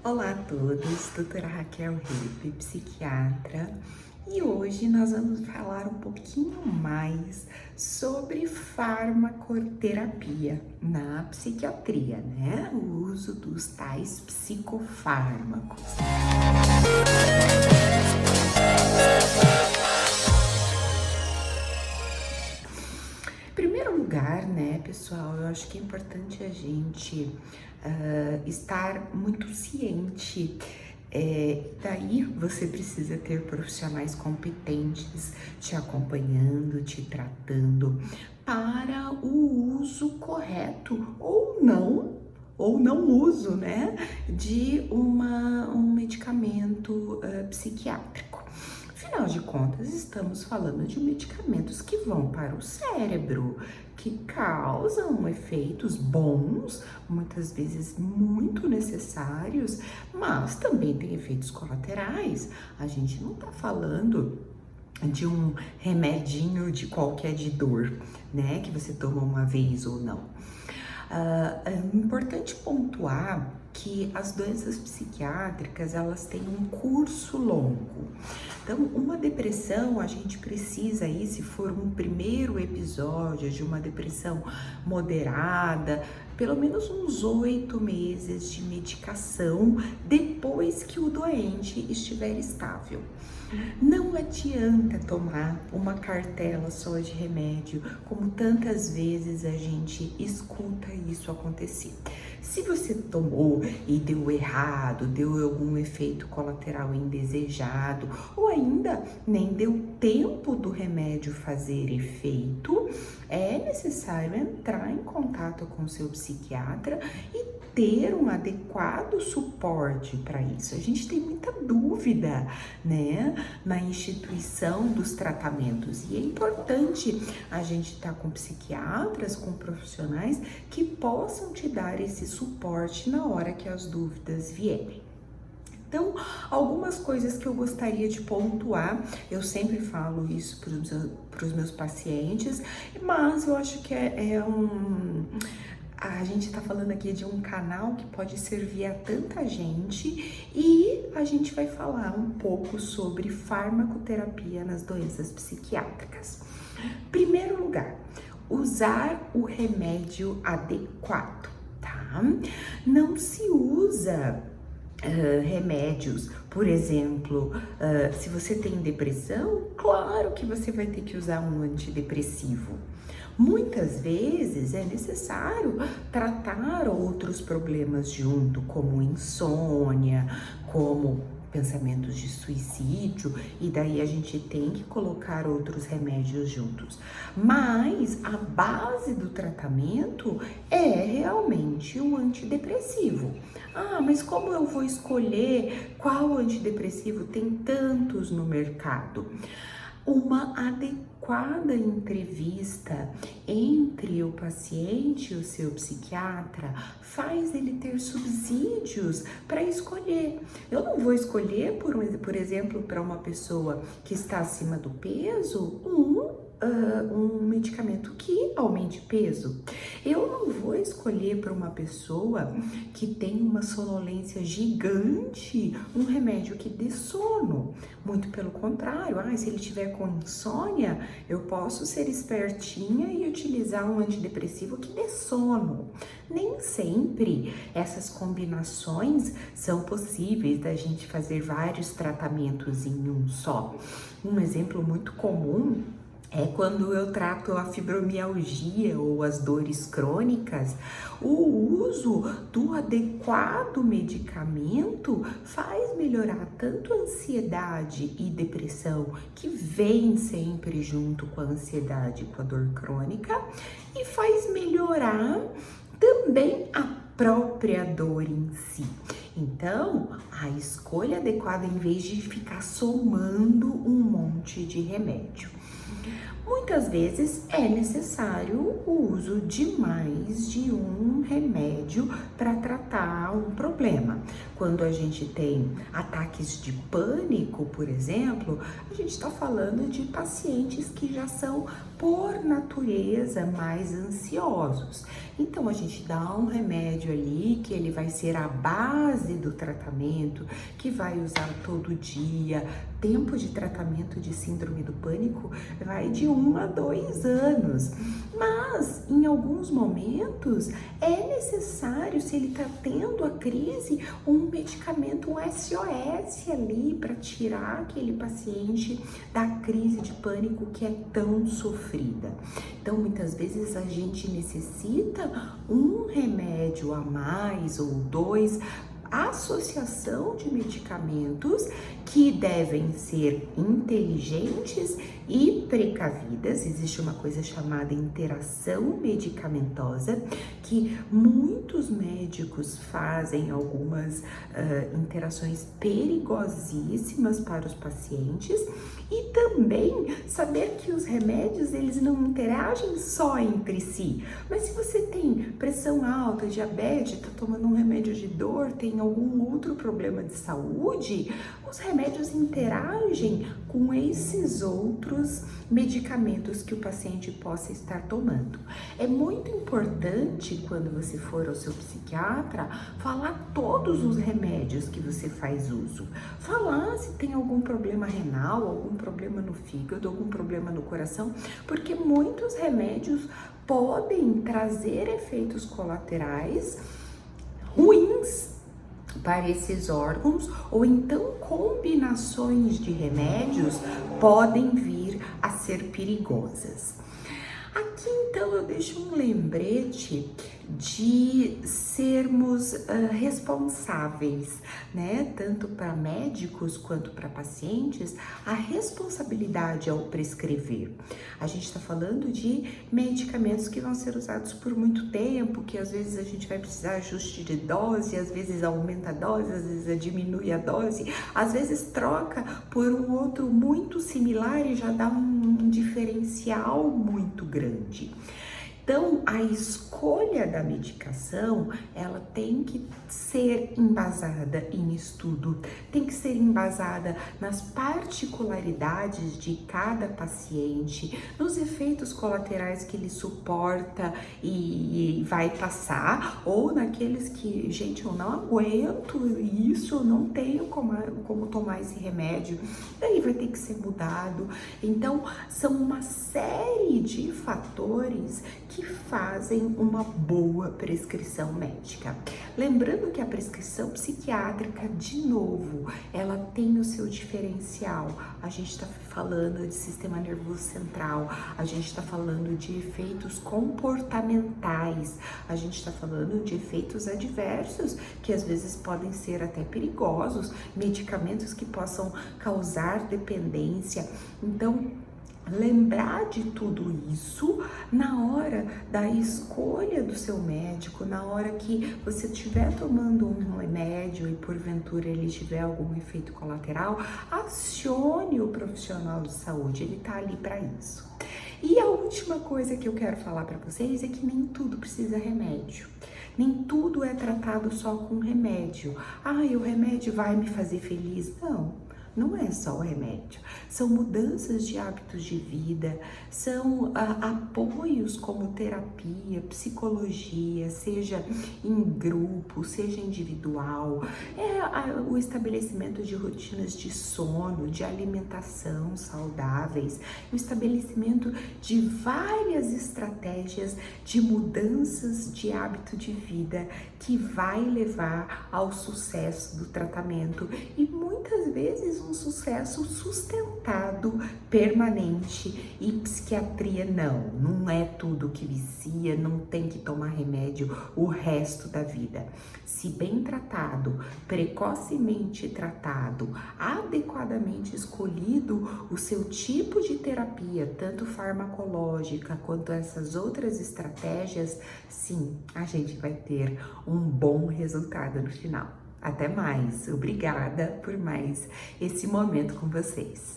Olá a todos, doutora Raquel Rippe, psiquiatra, e hoje nós vamos falar um pouquinho mais sobre farmacoterapia na psiquiatria, né? O uso dos tais psicofármacos. Em primeiro lugar, né, pessoal, eu acho que é importante a gente estar muito ciente. Daí você precisa ter profissionais competentes te acompanhando, te tratando para o uso correto ou não uso, né, de um medicamento psiquiátrico. Afinal de contas, estamos falando de medicamentos que vão para o cérebro, que causam efeitos bons, muitas vezes muito necessários, mas também tem efeitos colaterais. A gente não tá falando de um remedinho de qualquer de dor, né, que você toma uma vez ou não. É importante pontuar que as doenças psiquiátricas, elas têm um curso longo. Então, uma depressão, a gente precisa aí, se for um primeiro episódio de uma depressão moderada, pelo menos uns 8 meses de medicação depois que o doente estiver estável. Não adianta tomar uma cartela só de remédio, como tantas vezes a gente escuta isso acontecer. Se você tomou e deu errado, deu algum efeito colateral indesejado, ou ainda nem deu tempo do remédio fazer efeito, é necessário entrar em contato com o seu psiquiatra e ter um adequado suporte para isso. A gente tem muita dúvida, né, na instituição dos tratamentos, e é importante a gente estar com psiquiatras, com profissionais que possam te dar esse suporte na hora que as dúvidas vierem. Então, algumas coisas que eu gostaria de pontuar, eu sempre falo isso para os meus pacientes, mas eu acho que a gente está falando aqui de um canal que pode servir a tanta gente, e a gente vai falar um pouco sobre farmacoterapia nas doenças psiquiátricas. Primeiro lugar, usar o remédio adequado, tá? Não se usa remédios, por exemplo, se você tem depressão, claro que você vai ter que usar um antidepressivo. Muitas vezes é necessário tratar outros problemas junto, como insônia, como pensamentos de suicídio, e daí a gente tem que colocar outros remédios juntos. Mas a base do tratamento é realmente o antidepressivo. Ah, mas como eu vou escolher qual antidepressivo? Tem tantos no mercado. Uma adequada entrevista entre o paciente e o seu psiquiatra faz ele ter subsídios para escolher. Eu não vou escolher, por exemplo, para uma pessoa que está acima do peso, um medicamento que aumente peso. Eu não vou escolher para uma pessoa que tem uma sonolência gigante um remédio que dê sono. Muito pelo contrário, se ele tiver com insônia, eu posso ser espertinha e utilizar um antidepressivo que dê sono. Nem sempre essas combinações são possíveis da gente fazer vários tratamentos em um só. Um exemplo muito comum é quando eu trato a fibromialgia ou as dores crônicas. O uso do adequado medicamento faz melhorar tanto a ansiedade e depressão, que vem sempre junto com a ansiedade e com a dor crônica, e faz melhorar também a própria dor em si. Então, a escolha adequada, em vez de ficar somando um monte de remédio. Muitas vezes é necessário o uso de mais de um remédio para tratar um problema. Quando a gente tem ataques de pânico, por exemplo, a gente está falando de pacientes que já são, por natureza, mais ansiosos. Então, a gente dá um remédio ali que ele vai ser a base do tratamento, que vai usar todo dia. Tempo de tratamento de síndrome do pânico vai de 1 a 2 anos. Mas, em alguns momentos, é necessário, se ele está tendo a crise, um medicamento, um SOS ali para tirar aquele paciente da crise de pânico que é tão sofrida. Então, muitas vezes a gente necessita um remédio a mais ou 2, associação de medicamentos que devem ser inteligentes e precavidas. Existe uma coisa chamada interação medicamentosa, que muitos médicos fazem algumas interações perigosíssimas para os pacientes, e também saber que os remédios, eles não interagem só entre si, mas se você tem pressão alta, diabetes, está tomando um remédio de dor, tem algum outro problema de saúde, os remédios interagem com esses outros medicamentos que o paciente possa estar tomando. É muito importante, quando você for ao seu psiquiatra, falar todos os remédios que você faz uso. Falar se tem algum problema renal, algum problema no fígado, algum problema no coração, porque muitos remédios podem trazer efeitos colaterais ruins para esses órgãos, ou então combinações de remédios podem vir a ser perigosas. Aqui então eu deixo um lembrete de sermos responsáveis, né? Tanto para médicos quanto para pacientes, a responsabilidade ao prescrever. A gente está falando de medicamentos que vão ser usados por muito tempo, que às vezes a gente vai precisar de ajuste de dose, às vezes aumenta a dose, às vezes diminui a dose, às vezes troca por um outro muito similar e já dá um diferencial muito grande. Então, a escolha da medicação, ela tem que ser embasada em estudo, tem que ser embasada nas particularidades de cada paciente, nos efeitos colaterais que ele suporta e vai passar, ou naqueles que, gente, eu não aguento isso, eu não tenho como tomar esse remédio, daí vai ter que ser mudado. Então, são uma série de fatores que fazem uma boa prescrição médica. Lembrando que a prescrição psiquiátrica, de novo, ela tem o seu diferencial. A gente está falando de sistema nervoso central, a gente está falando de efeitos comportamentais, a gente está falando de efeitos adversos que às vezes podem ser até perigosos, medicamentos que possam causar dependência. Então, lembrar de tudo isso na hora da escolha do seu médico, na hora que você estiver tomando um remédio e porventura ele tiver algum efeito colateral, acione o profissional de saúde, ele tá ali para isso. E a última coisa que eu quero falar para vocês é que nem tudo precisa remédio. Nem tudo é tratado só com remédio. Ah, o remédio vai me fazer feliz? Não é só o remédio, são mudanças de hábitos de vida, são apoios como terapia, psicologia, seja em grupo, seja individual, o estabelecimento de rotinas de sono, de alimentação saudáveis, o estabelecimento de várias estratégias de mudanças de hábito de vida que vai levar ao sucesso do tratamento e muitas vezes um sucesso sustentado, permanente. E psiquiatria não é tudo que vicia, não tem que tomar remédio o resto da vida. Se bem tratado, precocemente tratado, adequadamente escolhido o seu tipo de terapia, tanto farmacológica quanto essas outras estratégias, sim, a gente vai ter um bom resultado no final. Até mais, obrigada por mais esse momento com vocês.